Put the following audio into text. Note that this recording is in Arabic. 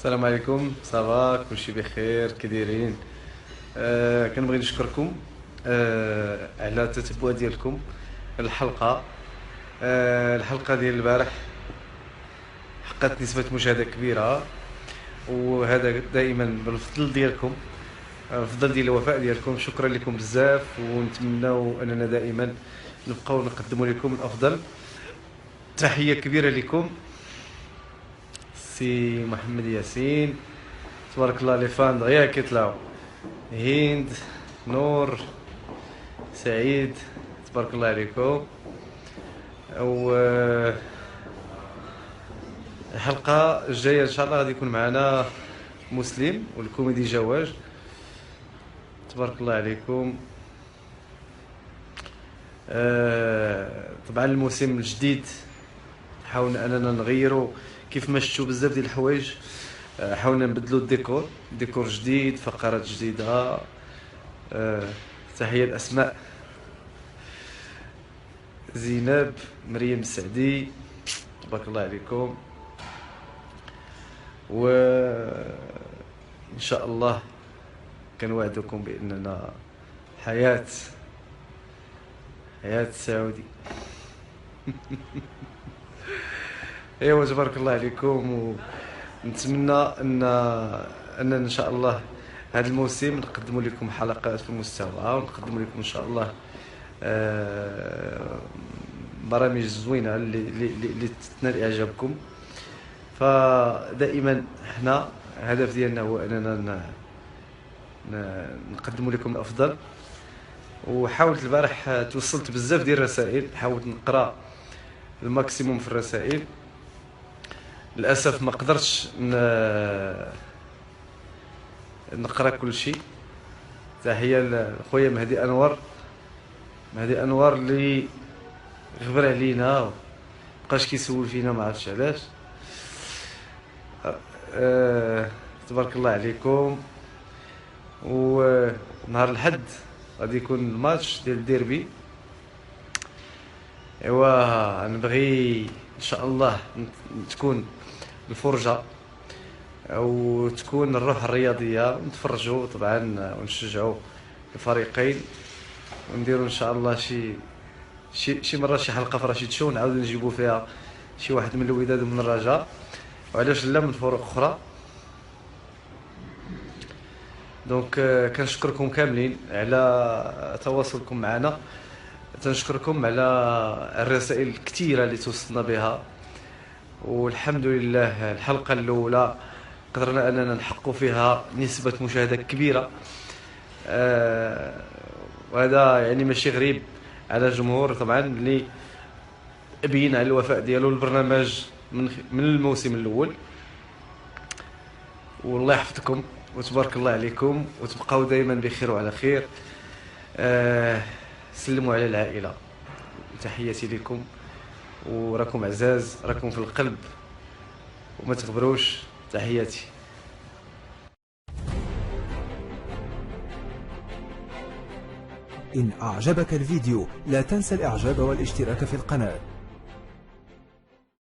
السلام عليكم، صافا كلشي بخير، كي دايرين؟ كنبغي نشكركم على التتبع ديالكم الحلقه. الحلقه ديال البارح حققت نسبه مشاهده كبيره، وهذا دائما بالفضل ديالكم، الفضل ديال الوفاء ديالكم. شكرا لكم بزاف، ونتمناو اننا دائما نبقاو نقدموا لكم الافضل. تحيه كبيره لكم سي محمد ياسين، تبارك الله، لي فان دغيا كيطلعوا. هند، نور، سعيد، تبارك الله عليكم. و الحلقه الجايه ان شاء الله غادي يكون معنا مسلم والكوميدي جواج، تبارك الله عليكم. طبعا الموسم الجديد حاولنا اننا نغيروا، كيف ما شفتوا بزاف ديال الحوايج. حاولنا نبدلوا ديكور جديد، فقرات جديده. تحيه الاسماء: زينب، مريم السعدي، تبارك الله عليكم. وإن شاء الله كنوعدكم بأننا حياة سعودي. ايوا تبارك الله عليكم، ونتمنى اننا ان شاء الله هذا الموسم نقدم لكم حلقات في المستوى، ونقدم لكم ان شاء الله برامج زوينه اللي تنال اعجابكم. فدائما احنا الهدف ديالنا هو اننا نقدم لكم الافضل. وحاولت البارح توصلت بزاف ديال الرسائل، حاولت نقرا الماكسيموم في الرسائل. للاسف ما قدرتش نقرا كل شيء. تحيه لخويا مهدي انور اللي غبر علينا، مابقاش كيسول فينا، ما عرفتش علاش. تبارك الله عليكم. ونهار الحد غادي يكون الماتش ديال الديربي. ايوا نبغي ان شاء الله تكون الفرجه او تكون الروح الرياضيه، ونتفرجوا طبعا ونشجعوا الفريقين، ونديروا ان شاء الله شي مره شي حلقه في رشيد شو نعاودوا نجيبوا فيها شي واحد من الوداد ومن الرجاء، وعلاش لا من فروق اخرى. دونك كنشكركم كاملين على تواصلكم معنا، تنشكركم على الرسائل الكثيره اللي توصلنا بها. والحمد لله الحلقه الاولى قدرنا اننا نحققوا فيها نسبه مشاهده كبيره. وهذا يعني ماشي غريب على الجمهور طبعا، اللي بين على الوفاء ديالو البرنامج من الموسم الاول. والله يحفظكم وتبارك الله عليكم، وتبقاو دائما بخير وعلى خير. سلموا على العائله، تحياتي لكم، وراكم عزاز، راكم في القلب، وما تغبروش. تحياتي. إن أعجبك الفيديو لا تنسى الإعجاب والاشتراك في القناة.